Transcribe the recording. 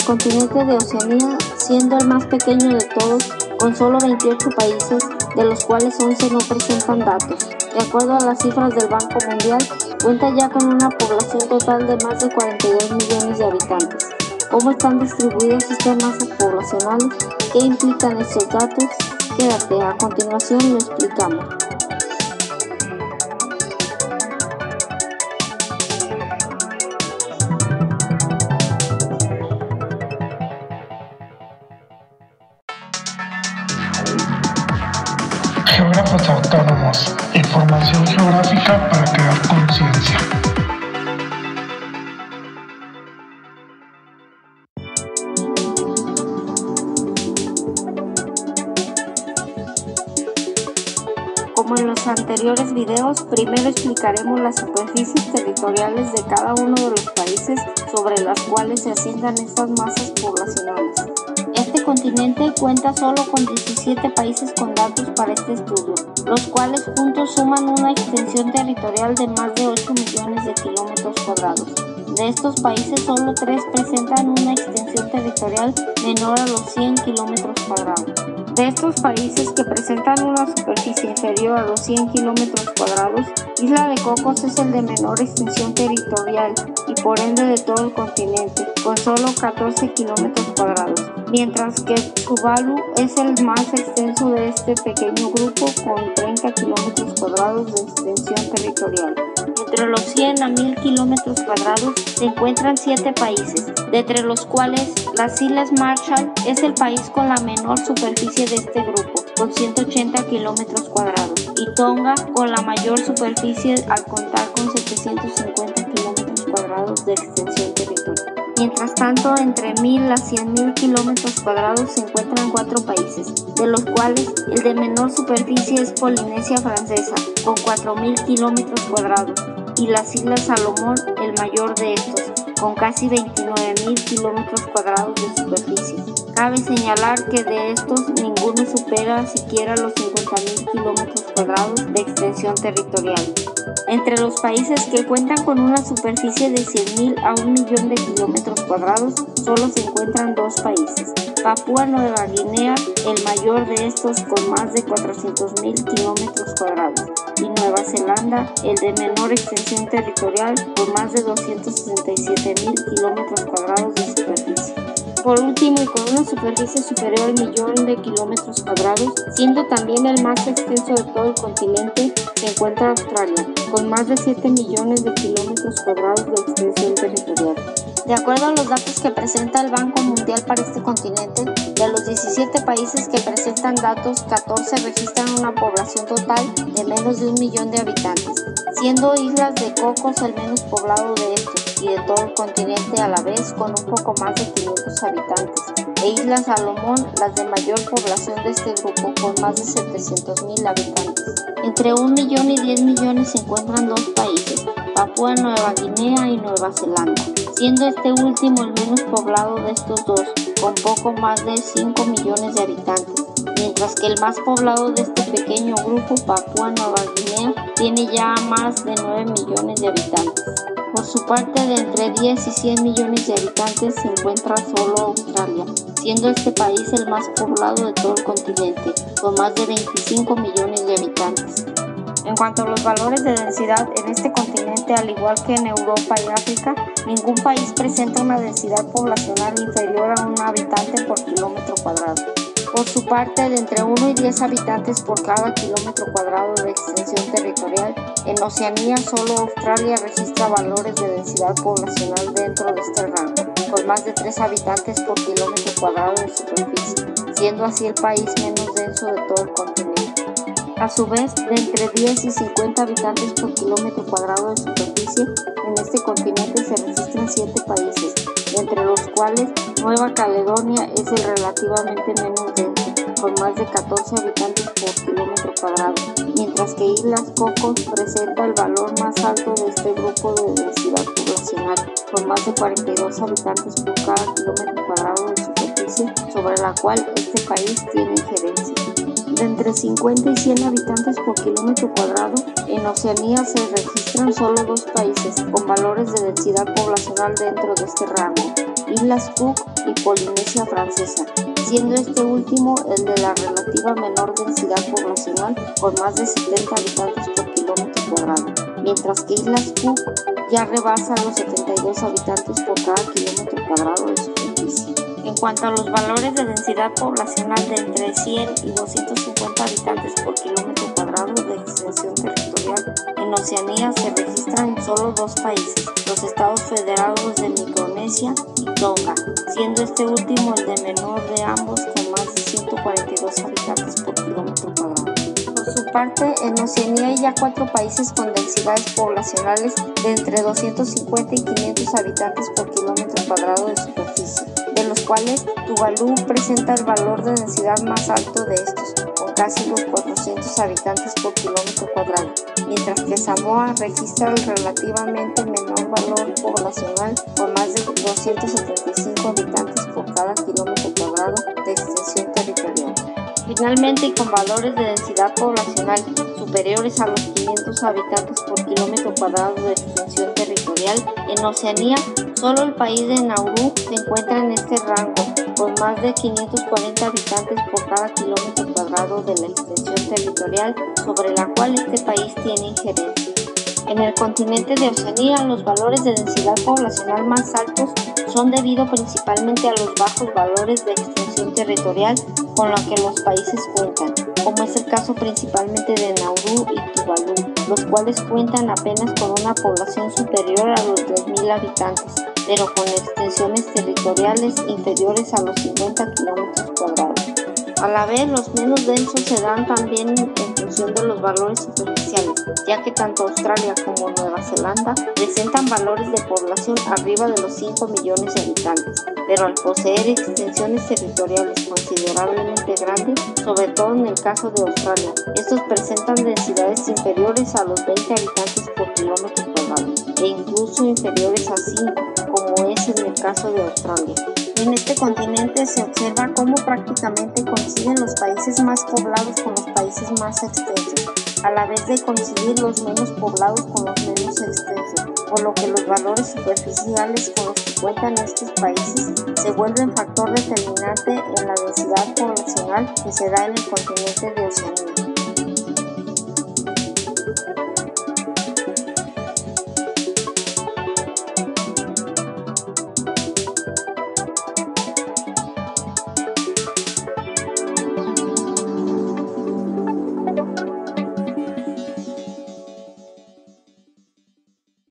el continente de Oceanía, siendo el más pequeño de todos, con solo 28 países, de los cuales 11 no presentan datos. De acuerdo a las cifras del Banco Mundial, cuenta ya con una población total de más de 42 millones de habitantes. ¿Cómo están distribuidas estas masas poblacionales? ¿Qué implican estos datos? Quédate, a continuación lo explicamos. Geógrafos autónomos, información geográfica para crear conciencia. Como en los anteriores videos, primero explicaremos las superficies territoriales de cada uno de los países sobre las cuales se asientan estas masas poblacionales. Este continente cuenta solo con 17 países con datos para este estudio, los cuales juntos suman una extensión territorial de más de 8 millones de kilómetros cuadrados. De estos países, solo 3 presentan una extensión territorial menor a los 100 kilómetros cuadrados. De estos países que presentan una superficie inferior a los 100 kilómetros cuadrados, Isla de Cocos es el de menor extensión territorial y por ende de todo el continente, con solo 14 kilómetros cuadrados, mientras que Tuvalu es el más extenso de este pequeño grupo con 30 kilómetros cuadrados de extensión territorial. Entre los 100 a 1000 kilómetros cuadrados se encuentran 7 países, de entre los cuales las Islas Marshall es el país con la menor superficie de este grupo, con 180 kilómetros cuadrados, y Tonga con la mayor superficie al contar con 750 kilómetros cuadrados de extensión territorial. Mientras tanto, entre 1000 a 100.000 kilómetros cuadrados se encuentran 4 países, de los cuales el de menor superficie es Polinesia Francesa, con 4000 kilómetros cuadrados, y las Islas Salomón, el mayor de estos, con casi 29.000 kilómetros cuadrados de superficie. Cabe señalar que de estos ninguno supera siquiera los 50.000 kilómetros cuadrados de extensión territorial. Entre los países que cuentan con una superficie de 100.000 a 1 millón de kilómetros cuadrados, solo se encuentran 2 países. Papúa Nueva Guinea, el mayor de estos con más de 400.000 kilómetros cuadrados, y Nueva Zelanda, el de menor extensión territorial con más de 267.000 kilómetros cuadrados de superficie. Por último, y con una superficie superior al millón de kilómetros cuadrados, siendo también el más extenso de todo el continente, se encuentra Australia, con más de 7 millones de kilómetros cuadrados de extensión territorial. De acuerdo a los datos que presenta el Banco Mundial para este continente, de los 17 países que presentan datos, 14 registran una población total de menos de 1 millón de habitantes, siendo Islas de Cocos el menos poblado de estos, y de todo el continente a la vez con un poco más de 500 habitantes, e Islas Salomón las de mayor población de este grupo con más de 700.000 habitantes. Entre 1 millón y 10 millones se encuentran 2 países, Papúa Nueva Guinea y Nueva Zelanda, siendo este último el menos poblado de estos dos, con poco más de 5 millones de habitantes, mientras que el más poblado de este pequeño grupo, Papúa Nueva Guinea, tiene ya más de 9 millones de habitantes. Por su parte, de entre 10 y 100 millones de habitantes se encuentra solo Australia, siendo este país el más poblado de todo el continente, con más de 25 millones de habitantes. En cuanto a los valores de densidad en este continente, al igual que en Europa y África, ningún país presenta una densidad poblacional inferior a un habitante por kilómetro cuadrado. Por su parte, de entre 1 y 10 habitantes por cada kilómetro cuadrado de extensión territorial, en Oceanía solo Australia registra valores de densidad poblacional dentro de este rango, con más de 3 habitantes por kilómetro cuadrado de superficie, siendo así el país menos denso de todo el continente. A su vez, de entre 10 y 50 habitantes por kilómetro cuadrado de superficie, en este continente se registran 7 países, entre los cuales Nueva Caledonia es el relativamente menos denso, con más de 14 habitantes por kilómetro cuadrado, mientras que Islas Cocos presenta el valor más alto de este grupo de densidad poblacional, con más de 42 habitantes por cada kilómetro cuadrado de superficie, sobre la cual este país tiene injerencia. De entre 50 y 100 habitantes por kilómetro cuadrado, en Oceanía se registran solo 2 países con valores de densidad poblacional dentro de este rango, Islas Cook y Polinesia Francesa, siendo este último el de la relativa menor densidad poblacional con más de 70 habitantes por kilómetro cuadrado, mientras que Islas Cook ya rebasa los 72 habitantes por cada kilómetro cuadrado de superficie. En cuanto a los valores de densidad poblacional de entre 100 y 250 habitantes por kilómetro cuadrado de extensión territorial, en Oceanía se registran en solo dos países, los Estados Federados de Micronesia y Tonga, siendo este último el de menor de ambos con más de 142 habitantes por kilómetro cuadrado. Por su parte, en Oceanía hay ya 4 países con densidades poblacionales de entre 250 y 500 habitantes por kilómetro cuadrado de superficie, de los cuales Tuvalu presenta el valor de densidad más alto de estos, con casi los 400 habitantes por kilómetro cuadrado, mientras que Samoa registra el relativamente menor valor poblacional con más de 275 habitantes por cada kilómetro cuadrado de extensión territorial. Finalmente, y con valores de densidad poblacional superiores a los 500 habitantes por kilómetro cuadrado de extensión territorial, en Oceanía, solo el país de Nauru se encuentra en este rango, con más de 540 habitantes por cada kilómetro cuadrado de la extensión territorial sobre la cual este país tiene injerencia. En el continente de Oceanía, los valores de densidad poblacional más altos son debido principalmente a los bajos valores de extensión territorial con los que los países cuentan, como es el caso principalmente de Nauru y Tuvalu, los cuales cuentan apenas con una población superior a los 3.000 habitantes, pero con extensiones territoriales inferiores a los 50 kilómetros cuadrados. A la vez, los menos densos se dan también en función de los valores superficiales, ya que tanto Australia como Nueva Zelanda presentan valores de población arriba de los 5 millones de habitantes, pero al poseer extensiones territoriales considerablemente grandes, sobre todo en el caso de Australia, estos presentan densidades inferiores a los 20 habitantes por kilómetro cuadrado, e incluso inferiores a 5, como es en el caso de Australia. En este continente se observa cómo prácticamente coinciden los países más poblados con los países más extensos, a la vez de coincidir los menos poblados con los menos extensos, por lo que los valores superficiales con los que cuentan estos países se vuelven factor determinante en la densidad poblacional que se da en el continente de Oceanía.